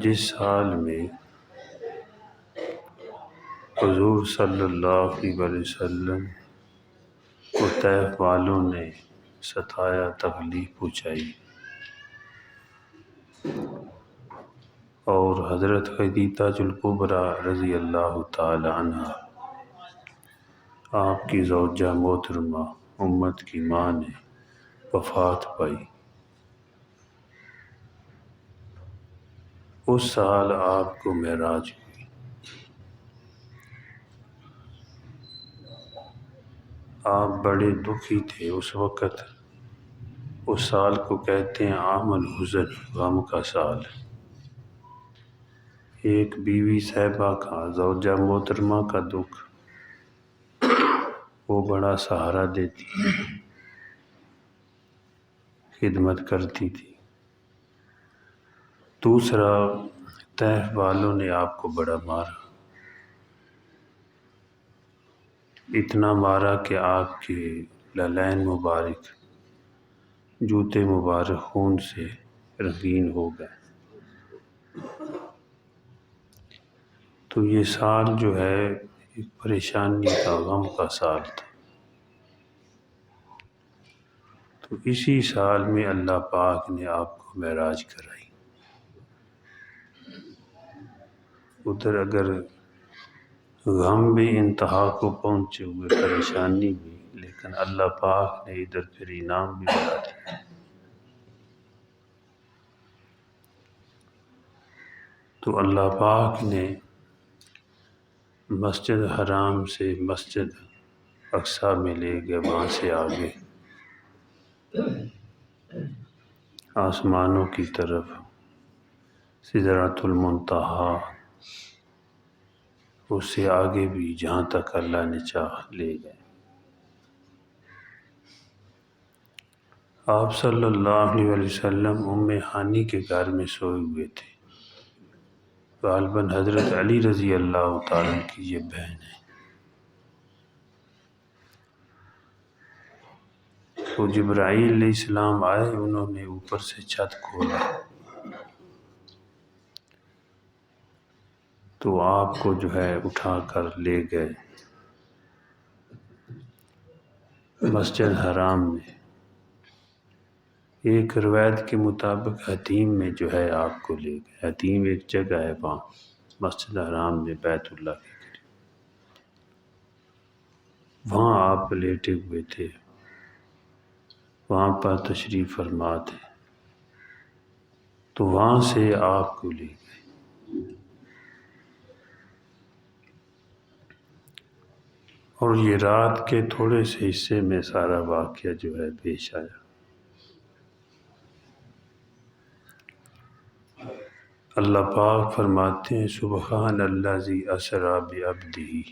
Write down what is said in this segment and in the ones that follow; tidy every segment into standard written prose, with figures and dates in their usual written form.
جس سال میں حضور صلی اللہ علیہ وسلم کو طیف والوں نے ستایا، تکلیف پہنچائی، اور حضرت خدیجہ الکبریٰ رضی اللہ تعالی عنہا آپ کی زوجہ محترمہ امت کی ماں نے وفات پائی، اس سال آپ کو معراج ہوئی۔ آپ بڑے دکھی تھے اس وقت۔ اس سال کو کہتے ہیں عام الحزن، غم کا سال۔ ایک بیوی صاحبہ کا، زوجہ محترمہ کا دکھ وہ بڑا سہارا دیتی، خدمت کرتی تھی۔ دوسرا، طیف والوں نے آپ کو بڑا مارا، اتنا مارا کہ آپ کے لالین مبارک، جوتے مبارک خون سے رنگین ہو گئے۔ تو یہ سال جو ہے ایک پریشانی کا، غم کا سال تھا۔ تو اسی سال میں اللہ پاک نے آپ کو معراج کرائی۔ ادھر اگر غم بھی انتہا کو پہنچے ہوئے، پریشانی بھی، لیکن اللہ پاک نے ادھر پھر انعام بھی بڑھا دیا۔ تو اللہ پاک نے مسجد حرام سے مسجد اقصیٰ میں لے گئے، وہاں سے آگے آسمانوں کی طرف سدرۃ المنتہا، اس سے آگے بھی جہاں تک اللہ نے چاہا لے گئے۔ آپ صلی اللہ علیہ وسلم ام ہانی کے گھر میں سوئے ہوئے تھے، غالباً حضرت علی رضی اللہ تعالیٰ عنہ کی یہ بہن ہے۔ تو جبرائیل علیہ السلام آئے، انہوں نے اوپر سے چھت کھولا تو آپ کو جو ہے اٹھا کر لے گئے مسجد حرام میں۔ ایک روایت کے مطابق حتیم میں جو ہے آپ کو لے گئے۔ حتیم ایک جگہ ہے وہاں مسجد حرام میں، بیت اللہ کے قریب، وہاں آپ لیٹے ہوئے تھے، وہاں پر تشریف فرما تھے۔ تو وہاں سے آپ کو لے گئے۔ اور یہ رات کے تھوڑے سے حصے میں سارا واقعہ جو ہے پیش آیا۔ اللہ پاک فرماتے ہیں سبحان الذی اسریٰ بعبدہ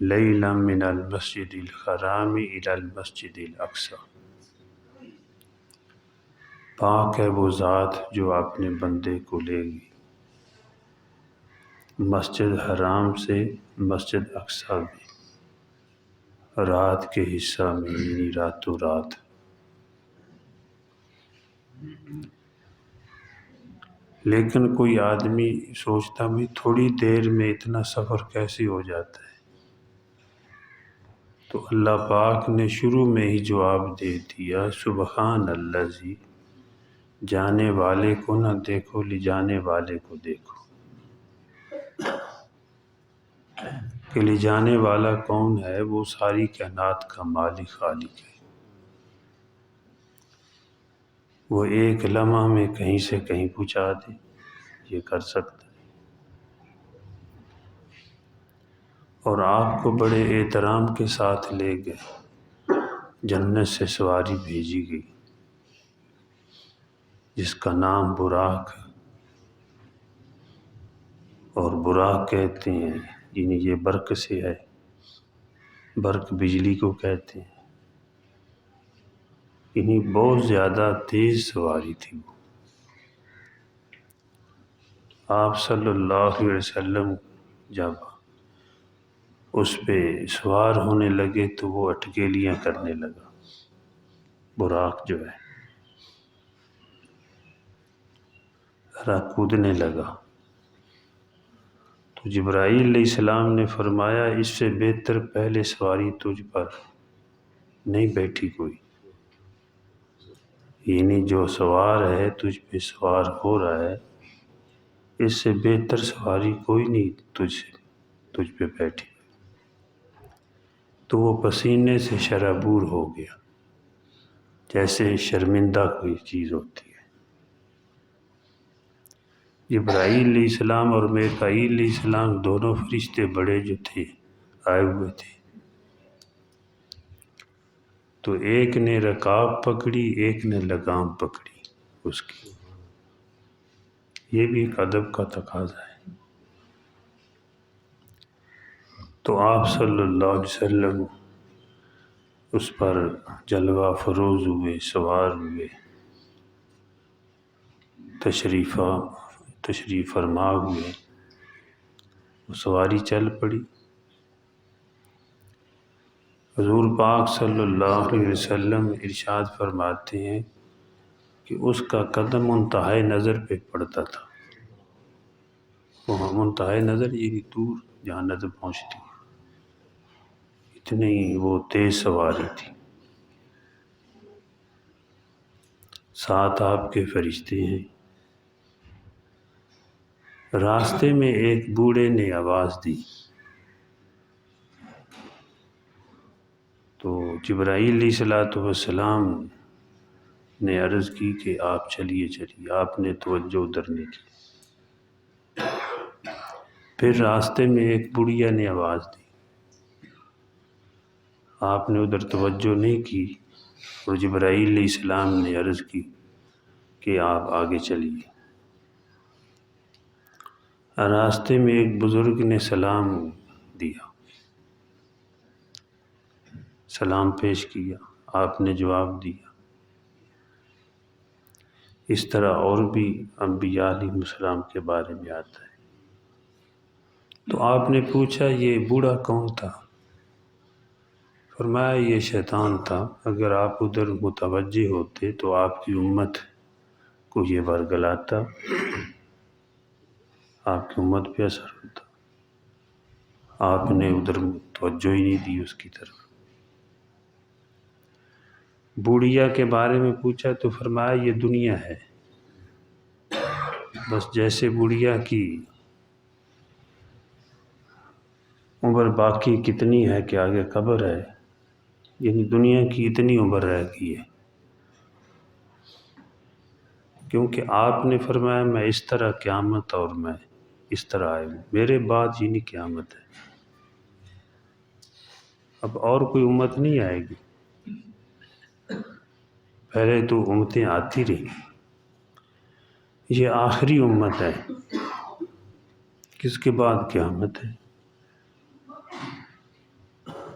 لیلا من المسجد الحرام الی المسجد الاقصیٰ۔ پاک ہے وہ ذات جو اپنے بندے کو لے گی مسجد حرام سے مسجد اقصیٰ میں، رات کے حصہ میں، یعنی راتوں رات۔ لیکن کوئی آدمی سوچتا بھی تھوڑی دیر میں اتنا سفر کیسے ہو جاتا ہے؟ تو اللہ پاک نے شروع میں ہی جواب دے دیا سبحان الذی، جانے والے کو نہ دیکھو، لے جانے والے کو دیکھو۔ کہ لے جانے والا کون ہے؟ وہ ساری کائنات کا مالک، خالق ہے۔ وہ ایک لمحہ میں کہیں سے کہیں پہنچا دے، یہ کر سکتا ہے۔ اور آپ کو بڑے احترام کے ساتھ لے گئے، جنت سے سواری بھیجی گئی جس کا نام براق ہے۔ اور براق کہتے ہیں، یعنی یہ برق سے ہے، برق بجلی کو کہتے ہیں، یعنی بہت زیادہ تیز سواری تھی وہ۔ آپ صلی اللہ علیہ وسلم جب اس پہ سوار ہونے لگے تو وہ اٹکیلیاں کرنے لگا، براق جو ہے۔ ذرا کودنے لگا تو جبرائیل علیہ السلام نے فرمایا اس سے بہتر پہلے سواری تجھ پر نہیں بیٹھی کوئی، یعنی جو سوار ہے تجھ پہ سوار ہو رہا ہے اس سے بہتر سواری کوئی نہیں تجھ پہ بیٹھی، تو وہ پسینے سے شرابور ہو گیا جیسے شرمندہ کوئی چیز ہوتی ہے۔ جبرائیل علیہ السلام اور میکائیل علیہ السلام دونوں فرشتے بڑے جو تھے آئے ہوئے تھے، تو ایک نے رکاب پکڑی ایک نے لگام پکڑی اس کی، یہ بھی ایک ادب کا تقاضا ہے۔ تو آپ صلی اللہ علیہ وسلم اس پر جلوہ فروز ہوئے، سوار ہوئے، تشریف فرما ہوئے، وہ سواری چل پڑی۔ حضور پاک صلی اللہ علیہ وسلم ارشاد فرماتے ہیں کہ اس کا قدم منتہائے نظر پہ پڑتا تھا، وہ منتہائے نظر یہ دور جہاں نظر پہنچتی، اتنی وہ تیز سواری تھی۔ ساتھ آپ کے فرشتے ہیں۔ راستے میں ایک بوڑھے نے آواز دی تو جبرائیل علیہ السلام نے عرض کی کہ آپ چلیے، آپ نے توجہ ادھر نہیں کی۔ پھر راستے میں ایک بڑھیا نے آواز دی، آپ نے ادھر توجہ نہیں کی، اور جبرائیل علیہ السلام نے عرض کی کہ آپ آگے چلیے۔ راستے میں ایک بزرگ نے سلام دیا، سلام پیش کیا، آپ نے جواب دیا۔ اس طرح اور بھی انبیاء علیہ السلام کے بارے میں آتا ہے۔ تو آپ نے پوچھا یہ بوڑھا کون تھا؟ فرمایا یہ شیطان تھا، اگر آپ ادھر متوجہ ہوتے تو آپ کی امت کو یہ ورگلاتا، آپ کی امت پہ اثر ہوتا، آپ نے ادھر توجہ ہی نہیں دی اس کی طرف۔ بوڑھیا کے بارے میں پوچھا تو فرمایا یہ دنیا ہے، بس جیسے بوڑھیا کی عمر باقی کتنی ہے کہ آگے قبر ہے، یعنی دنیا کی اتنی عمر رہ گئی ہے، کیونکہ آپ نے فرمایا میں اس طرح قیامت اور میں اس طرح آئے ہوں، میرے بعد یعنی قیامت ہے، اب اور کوئی امت نہیں آئے گی، پہلے تو امتیں آتی رہی، یہ آخری امت ہے، کس کے بعد قیامت ہے۔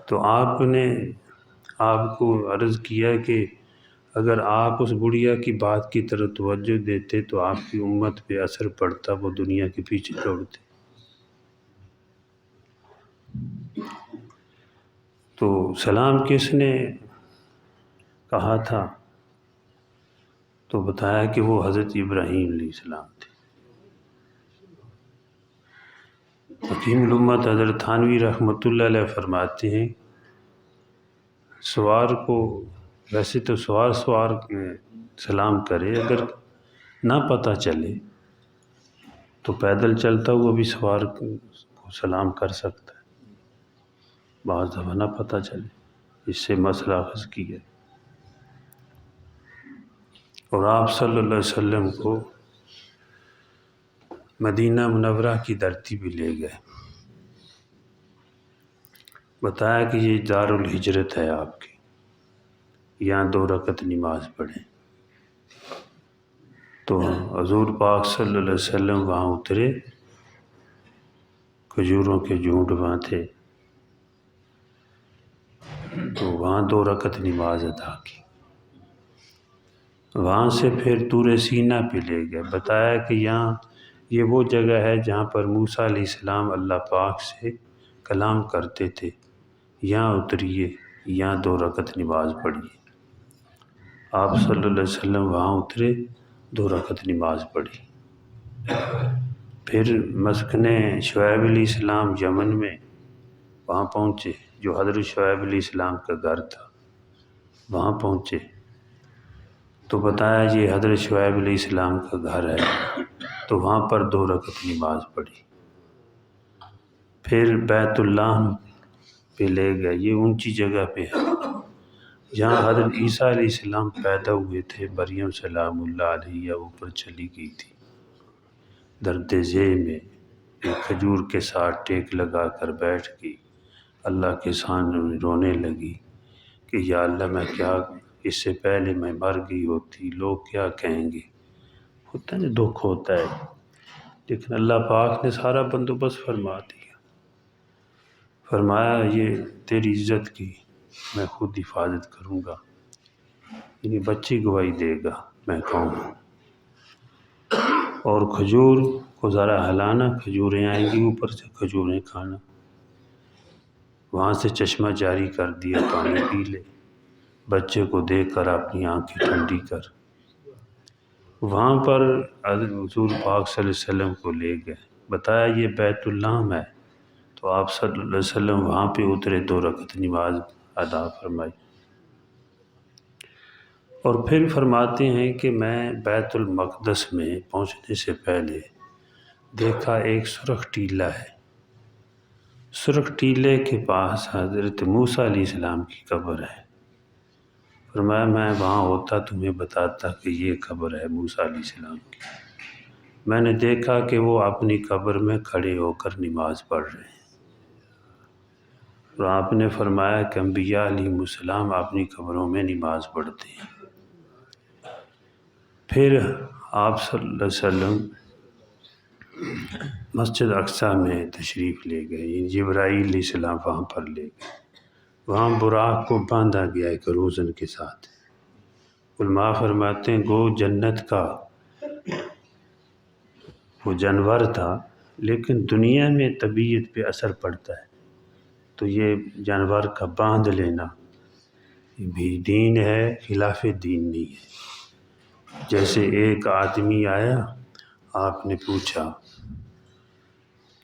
تو آپ نے آپ کو عرض کیا کہ اگر آپ اس بڑھیا کی بات کی طرف توجہ دیتے تو آپ کی امت پہ اثر پڑتا، وہ دنیا کے پیچھے دوڑتے۔ تو سلام کس نے کہا تھا؟ تو بتایا کہ وہ حضرت ابراہیم علیہ السلام تھے۔ حکیم الامت حضرت تھانوی رحمۃ اللہ علیہ فرماتے ہیں سوار کو ویسے تو سوار سلام کرے، اگر نہ پتہ چلے تو پیدل چلتا ہوا بھی سوار کو سلام کر سکتا ہے، بعض دفعہ نہ پتہ چلے، اس سے مسئلہ حل کیا۔ اور آپ صلی اللہ علیہ وسلم کو مدینہ منورہ کی دھرتی پہ لے گئے، بتایا کہ یہ دار الہجرت ہے آپ کی، یہاں 2 رکعت نماز پڑھیں۔ تو حضور پاک صلی اللہ علیہ وسلم وہاں اترے، کھجوروں کے جھونڈ وہاں تھے، تو وہاں 2 رکعت نماز ادا کی، وہاں سے پھر طور سینہ پہ لے گئے، بتایا کہ یہاں یہ وہ جگہ ہے جہاں پر موسیٰ علیہ السلام اللہ پاک سے کلام کرتے تھے، یہاں اتریے، یہاں 2 رکعت نماز پڑھیے۔ آپ صلی اللہ علیہ وسلم وہاں اترے، 2 رکعت نماز پڑھی۔ پھر مسکن شعیب علیہ السلام یمن میں وہاں پہنچے، جو حضرت شعیب علیہ السلام کا گھر تھا وہاں پہنچے تو بتایا یہ حضرت شعیب علیہ السلام کا گھر ہے، تو وہاں پر 2 رکعت نماز پڑھی۔ پھر بیت اللہ پہ لے گئے، یہ اونچی جگہ پہ ہے جہاں حضرت عیسیٰ علیہ السلام پیدا ہوئے تھے، مریم سلام اللہ علیہ اوپر چلی گئی تھی درد ذیل میں، ایک کھجور کے ساتھ ٹیک لگا کر بیٹھ گئی، اللہ کے سامنے رونے لگی کہ یا اللہ میں کیا، اس سے پہلے میں مر گئی ہوتی لوگ کیا کہیں گے، ہوتا ہے نا، دکھ ہوتا ہے، لیکن اللہ پاک نے سارا بندوبست فرما دیا، فرمایا یہ تیری عزت کی میں خود حفاظت کروں گا، یعنی بچی گواہی دے گا میں کون ہوں۔ اور کھجور کو ذرا ہلانا، کھجوریں آئیں گی اوپر سے، کھجوریں کھانا، وہاں سے چشمہ جاری کر دیا، پانی پی لے، بچے کو دیکھ کر اپنی آنکھیں ٹھنڈی کر۔ وہاں پر حضور پاک صلی اللہ علیہ وسلم کو لے گئے، بتایا یہ بیت اللہ ہے، تو آپ صلی اللہ علیہ وسلم وہاں پہ اترے، 2 رکعت نماز ادا فرمائی۔ اور پھر فرماتے ہیں کہ میں بیت المقدس میں پہنچنے سے پہلے دیکھا ایک سرخ ٹیلہ ہے، سرخ ٹیلے کے پاس حضرت موسیٰ علیہ السلام کی قبر ہے، فرمایا میں وہاں ہوتا تمہیں بتاتا کہ یہ قبر ہے موسیٰ علیہ السلام کی۔ میں نے دیکھا کہ وہ اپنی قبر میں کھڑے ہو کر نماز پڑھ رہے ہیں، اور آپ نے فرمایا کہ انبیاء علیہ السلام اپنی قبروں میں نماز پڑھتے ہیں۔ پھر آپ صلی اللہ علیہ وسلم مسجد اقصیٰ میں تشریف لے گئے، جبرائیل علیہ السلام وہاں پر لے گئے، وہاں براق کو باندھا گیا ایک روزن کے ساتھ۔ علماء فرماتے ہیں گو جنت کا وہ جانور تھا، لیکن دنیا میں طبیعت پہ اثر پڑتا ہے، تو یہ جانور کا باندھ لینا بھی دین ہے، خلاف دین نہیں ہے۔ جیسے ایک آدمی آیا، آپ نے پوچھا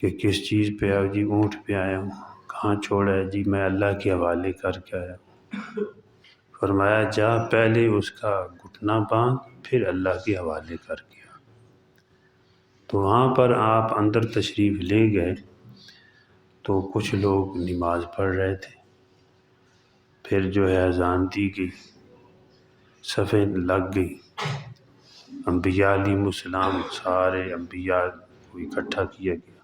کہ کس چیز پہ آیا؟ جی اونٹ پہ آیا ہوں۔ کہاں چھوڑا ہے؟ جی میں اللہ کے حوالے کر کے آیا ہوں۔ فرمایا جا پہلے اس کا گھٹنا باندھ، پھر اللہ کے حوالے کر کے آ۔ تو وہاں پر آپ اندر تشریف لے گئے تو کچھ لوگ نماز پڑھ رہے تھے، پھر جو ہے اذان دی گئی، صفیں لگ گئی، انبیاء علیہ السلام سارے انبیاء کو اکٹھا کیا گیا،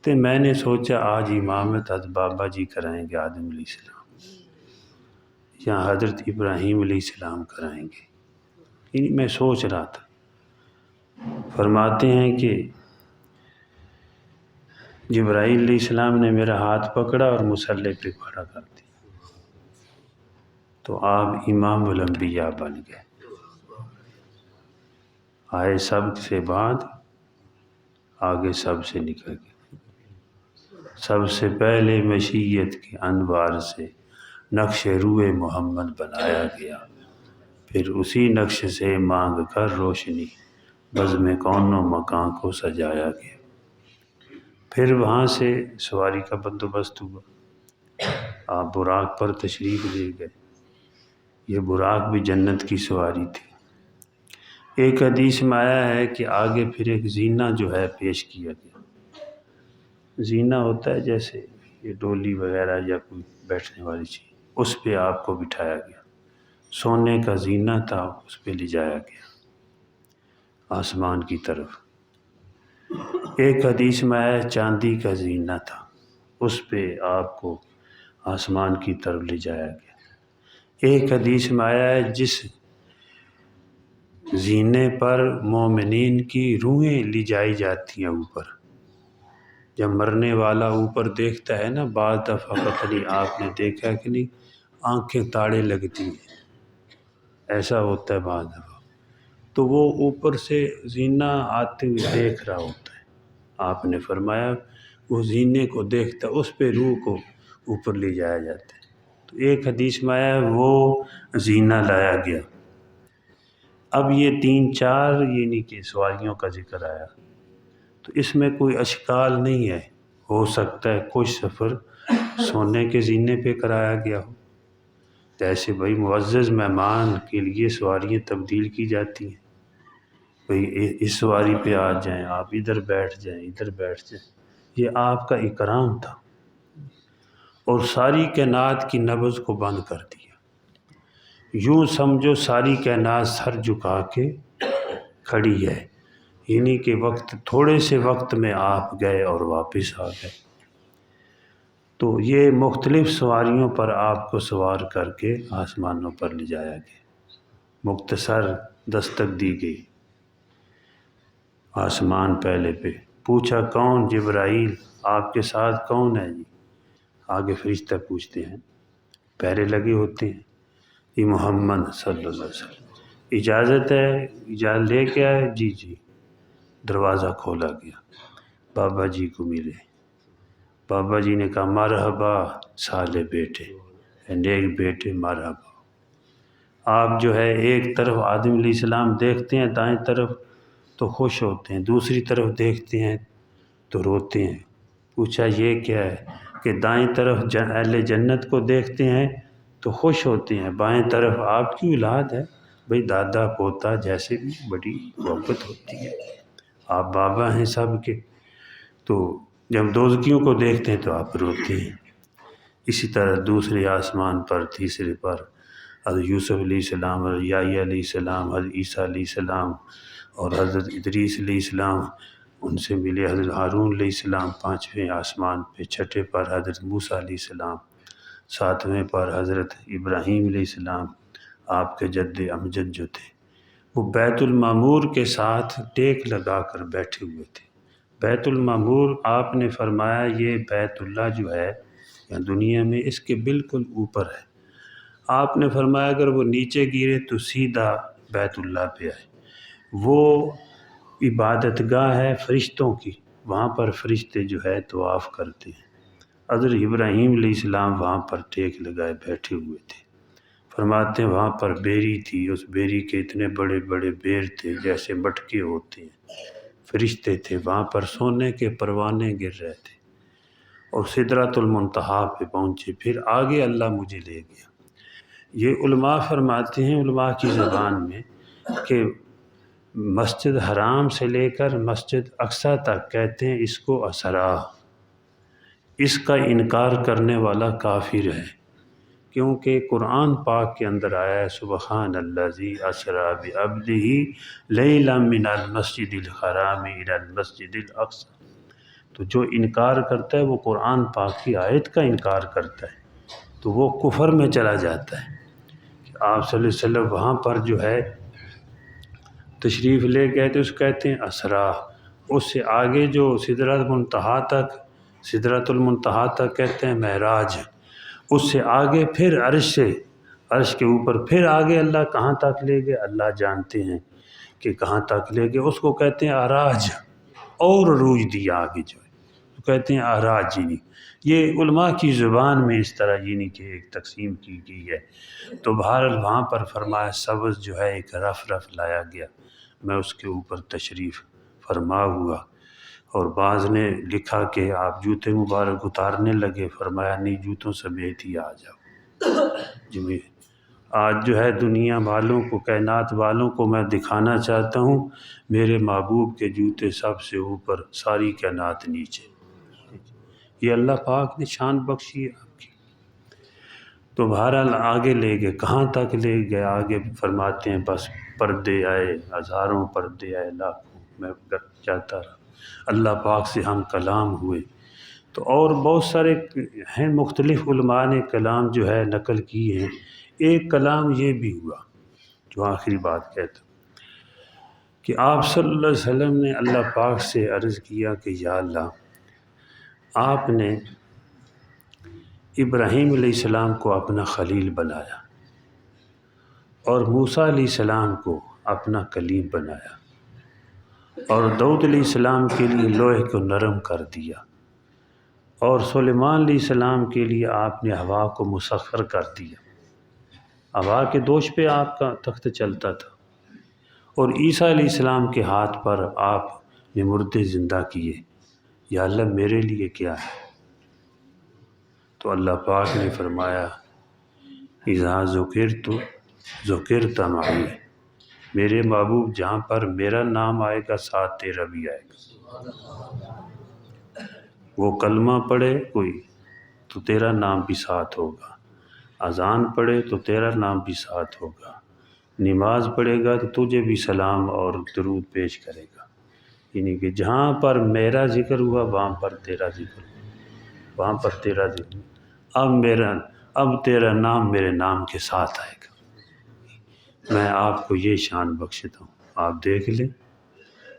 تو میں نے سوچا آج امامت حضرت بابا جی کرائیں گے آدم علیہ السلام، یا حضرت ابراہیم علیہ السلام کرائیں گے، یعنی میں سوچ رہا تھا۔ فرماتے ہیں کہ جبرائیل علیہ السلام نے میرا ہاتھ پکڑا اور مصلی پہ کھڑا کر دیا، تو آپ امام الانبیاء بن گئے، آئے سب سے بعد، آگے سب سے نکل گئے، سب سے پہلے مشیت کے انوار سے نقش روح محمد بنایا گیا، پھر اسی نقش سے مانگ کر روشنی بزم کون و مکان کو سجایا گیا۔ پھر وہاں سے سواری کا بندوبست ہوا، آپ براق پر تشریف لے گئے، یہ براق بھی جنت کی سواری تھی۔ ایک حدیث میں آیا ہے کہ آگے پھر ایک زینہ جو ہے پیش کیا گیا، زینہ ہوتا ہے جیسے یہ ڈولی وغیرہ یا کوئی بیٹھنے والی چیز، اس پہ آپ کو بٹھایا گیا، سونے کا زینہ تھا، اس پہ لے جایا گیا آسمان کی طرف۔ ایک حدیث میں آیا چاندی کا زینہ تھا، اس پہ آپ کو آسمان کی طرف لے جایا گیا۔ ایک حدیث میں آیا ہے جس زینے پر مومنین کی روحیں لے جائی جاتی ہیں اوپر، جب مرنے والا اوپر دیکھتا ہے نا، بعض دفعہ پتہ نہیں آپ نے دیکھا کہ نہیں، آنکھیں تاڑے لگتی ہیں، ایسا ہوتا ہے بعض دفعہ، تو وہ اوپر سے زینہ آتے ہوئے دیکھ رہا ہوتا ہے، آپ نے فرمایا وہ زینے کو دیکھتا، اس پہ روح کو اوپر لے جایا جاتا ہے۔ تو ایک حدیث میں آیا وہ زینہ لایا گیا، اب یہ 3-4 یعنی کہ سواریوں کا ذکر آیا، تو اس میں کوئی اشکال نہیں ہے، ہو سکتا ہے کچھ سفر سونے کے زینے پہ کرایا گیا ہو، جیسے بھائی معزز مہمان کے لیے سواریاں تبدیل کی جاتی ہیں، بھئی اس سواری پہ آ جائیں، آپ ادھر بیٹھ جائیں، ادھر بیٹھ جائیں، یہ آپ کا اکرام تھا، اور ساری کائنات کی نبض کو بند کر دیا۔ یوں سمجھو ساری کائنات سر جھکا کے کھڑی ہے، یعنی کہ وقت تھوڑے سے وقت میں آپ گئے اور واپس آ گئے۔ تو یہ مختلف سواریوں پر آپ کو سوار کر کے آسمانوں پر لے جایا گیا، مختصر دستک دی گئی آسمان پہلے پہ، پوچھا کون؟ جبرائیل، آپ کے ساتھ کون ہے جی؟ آگے فرشتہ پوچھتے ہیں، پہرے لگے ہوتے ہیں، یہ محمد صلی اللہ علیہ وسلم، اجازت ہے؟ اجازت لے کے آئے؟ جی جی۔ دروازہ کھولا گیا، بابا جی کو ملے، بابا جی نے کہا مرحبا صالح بیٹے، نیک بیٹے، مرحبا۔ آپ جو ہے ایک طرف آدم علیہ السلام دیکھتے ہیں دائیں طرف تو خوش ہوتے ہیں، دوسری طرف دیکھتے ہیں تو روتے ہیں۔ پوچھا یہ کیا ہے؟ کہ دائیں طرف اہل جنت کو دیکھتے ہیں تو خوش ہوتے ہیں، بائیں طرف آپ کی اولاد ہے، بھئی دادا پوتا جیسے بھی بڑی محبت ہوتی ہے، آپ بابا ہیں سب کے، تو جب دوزخیوں کو دیکھتے ہیں تو آپ روتے ہیں۔ اسی طرح دوسرے آسمان پر، تیسرے پر حضرت یوسف علیہ السلام، حضرت یحییٰ علیہ السلام، حضرت عیسیٰ علیہ السلام اور حضرت ادریس علیہ السلام، ان سے ملے حضرت ہارون علیہ السلام 5ویں آسمان پہ، 6 پر حضرت موسیٰ علیہ السلام، 7ویں پر حضرت ابراہیم علیہ السلام، آپ کے جد امجد جو تھے، وہ بیت المعمور کے ساتھ ٹیک لگا کر بیٹھے ہوئے تھے۔ بیت المعمور آپ نے فرمایا یہ بیت اللہ جو ہے یا دنیا میں اس کے بالکل اوپر ہے، آپ نے فرمایا اگر وہ نیچے گرے تو سیدھا بیت اللہ پہ آئے، وہ عبادت گاہ ہے فرشتوں کی، وہاں پر فرشتے جو ہے طواف کرتے ہیں، حضرت ابراہیم علیہ السلام وہاں پر ٹیک لگائے بیٹھے ہوئے تھے، فرماتے ہیں وہاں پر بیری تھی، اس بیری کے اتنے بڑے بڑے بیر تھے جیسے مٹکے ہوتے ہیں، فرشتے تھے وہاں پر، سونے کے پروانے گر رہے تھے، اور سدرۃ المنتہا پہ پہنچے، پھر آگے اللہ مجھے لے گیا۔ یہ علماء فرماتے ہیں علماء کی زبان میں کہ مسجد حرام سے لے کر مسجد اقصیٰ تک کہتے ہیں اس کو اسرا، اس کا انکار کرنے والا کافر ہے، کیونکہ قرآن پاک کے اندر آیا ہے سبحان الذی اسری بعبدہ لیلا من المسجد الحرام الی المسجد الاقصی، تو جو انکار کرتا ہے وہ قرآن پاک کی آیت کا انکار کرتا ہے، تو وہ کفر میں چلا جاتا ہے۔ کہ آپ صلی اللہ علیہ وسلم وہاں پر جو ہے تشریف لے گئے تو اس کہتے ہیں اسرا، اس سے آگے جو سدرۃ المنتہا تک کہتے ہیں معراج، اس سے آگے پھر عرش سے، عرش کے اوپر پھر آگے اللہ کہاں تک لے گئے اللہ جانتے ہیں کہ کہاں تک لے گئے، اس کو کہتے ہیں اعراج، اور عروج دیا آگے جو ہے تو کہتے ہیں اعراج، یعنی یہ علماء کی زبان میں اس طرح یعنی کہ ایک تقسیم کی گئی ہے۔ تو بہرحال وہاں پر فرمایا سبز جو ہے ایک رف لایا گیا، میں اس کے اوپر تشریف فرما ہوا، اور بعض نے لکھا کہ آپ جوتے مبارک اتارنے لگے، فرمایا نہیں جوتوں سمیت ہی آ جاؤ۔ آج جو ہے دنیا والوں کو، کائنات والوں کو میں دکھانا چاہتا ہوں میرے محبوب کے جوتے سب سے اوپر، ساری کائنات نیچے، یہ اللہ پاک نے شان بخشی ہے آپ کی۔ تو بہرحال آگے لے گئے، کہاں تک لے گئے آگے فرماتے ہیں بس پردے آئے، ہزاروں پردے آئے، لاکھوں، میں جاتا رہا، اللہ پاک سے ہم کلام ہوئے۔ تو اور بہت سارے ہیں مختلف علماء نے کلام جو ہے نقل کی ہیں، ایک کلام یہ بھی ہوا جو آخری بات کہتا ہوں کہ آپ صلی اللہ علیہ وسلم نے اللہ پاک سے عرض کیا کہ یا اللہ آپ نے ابراہیم علیہ السلام کو اپنا خلیل بنایا اور موسیٰ علیہ السلام کو اپنا کلیم بنایا، اور داؤد علیہ السلام کے لیے لوہے کو نرم کر دیا، اور سلیمان علیہ السلام کے لیے آپ نے ہوا کو مسخر کر دیا، ہوا کے دوش پہ آپ کا تخت چلتا تھا، اور عیسیٰ علیہ السلام کے ہاتھ پر آپ نے مردے زندہ کیے، یا اللہ میرے لیے کیا ہے؟ تو اللہ پاک نے فرمایا اذا ذکرت معی، میرے محبوب جہاں پر میرا نام آئے گا ساتھ تیرا بھی آئے گا۔ وہ کلمہ پڑھے کوئی تو تیرا نام بھی ساتھ ہوگا، اذان پڑھے تو تیرا نام بھی ساتھ ہوگا، نماز پڑھے گا تو تجھے بھی سلام اور درود پیش کرے گا، یعنی کہ جہاں پر میرا ذکر ہوا وہاں پر تیرا ذکر ہوا، وہاں پر تیرا ذکر ہوا۔ اب تیرا نام میرے نام کے ساتھ آئے گا، میں آپ کو یہ شان بخشتا ہوں۔ آپ دیکھ لیں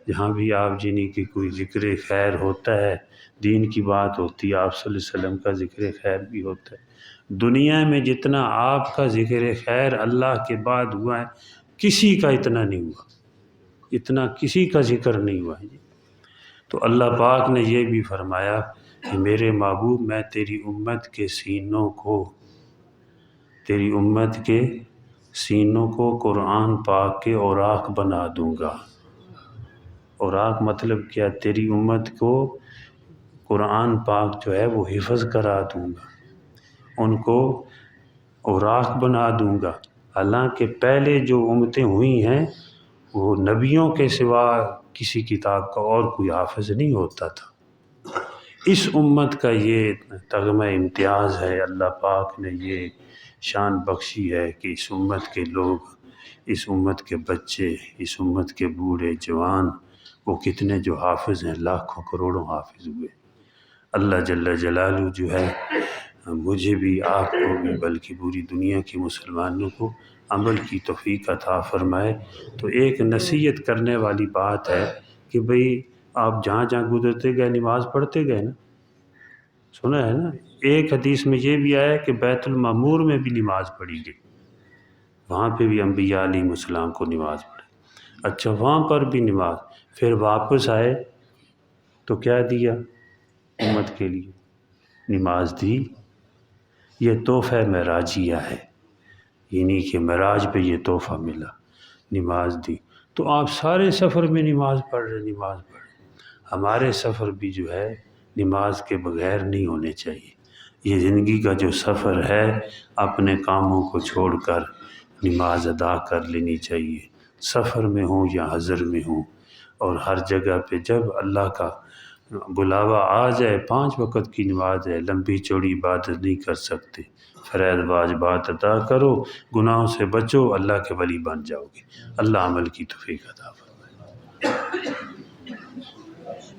جہاں بھی آپ جنہیں کی کوئی ذکر خیر ہوتا ہے، دین کی بات ہوتی ہے، آپ صلی اللہ علیہ وسلم کا ذکر خیر بھی ہوتا ہے، دنیا میں جتنا آپ کا ذکر خیر اللہ کے بعد ہوا ہے کسی کا اتنا نہیں ہوا، اتنا کسی کا ذکر نہیں ہوا ہے۔ تو اللہ پاک نے یہ بھی فرمایا کہ میرے محبوب میں تیری امت کے سینوں کو قرآن پاک کے اوراق بنا دوں گا۔ اوراق مطلب کیا؟ تیری امت کو قرآن پاک جو ہے وہ حفظ کرا دوں گا، ان کو اوراق بنا دوں گا۔ حالانکہ پہلے جو امتیں ہوئی ہیں وہ نبیوں کے سوا کسی کتاب کا اور کوئی حافظ نہیں ہوتا تھا۔ اس امت کا یہ تغمہ امتیاز ہے، اللہ پاک نے یہ شان بخشی ہے کہ اس امت کے لوگ، اس امت کے بچے، اس امت کے بوڑھے جوان، وہ کتنے جو حافظ ہیں، لاکھوں کروڑوں حافظ ہوئے۔ اللہ جل جلالہ جو ہے مجھے بھی، آپ کو بھی، بلکہ پوری دنیا کے مسلمانوں کو عمل کی توفیق عطا فرمائے۔ تو ایک نصیحت کرنے والی بات ہے کہ بھئی آپ جہاں جہاں گزرتے گئے نماز پڑھتے گئے نا، سنا ہے نا؟ ایک حدیث میں یہ بھی آیا کہ بیت المعمور میں بھی نماز پڑھی گئی، وہاں پہ بھی انبیاء علیہ السلام کو نماز پڑھی۔ اچھا وہاں پر بھی نماز، پھر واپس آئے تو کیا دیا امت کے لیے؟ نماز دی۔ یہ تحفہ معراجیہ ہے، یعنی کہ معراج پہ یہ تحفہ ملا، نماز دی۔ تو آپ سارے سفر میں نماز پڑھ رہے۔ ہمارے سفر بھی جو ہے نماز کے بغیر نہیں ہونے چاہیے۔ یہ زندگی کا جو سفر ہے اپنے کاموں کو چھوڑ کر نماز ادا کر لینی چاہیے، سفر میں ہوں یا حضر میں ہوں۔ اور ہر جگہ پہ جب اللہ کا بلاوا آ جائے، 5 وقت کی نماز ہے، لمبی چوڑی عبادت نہیں کر سکتے، فرائض واجبات ادا کرو، گناہوں سے بچو، اللہ کے ولی بن جاؤ گے۔ اللہ عمل کی توفیق عطا فرمائے۔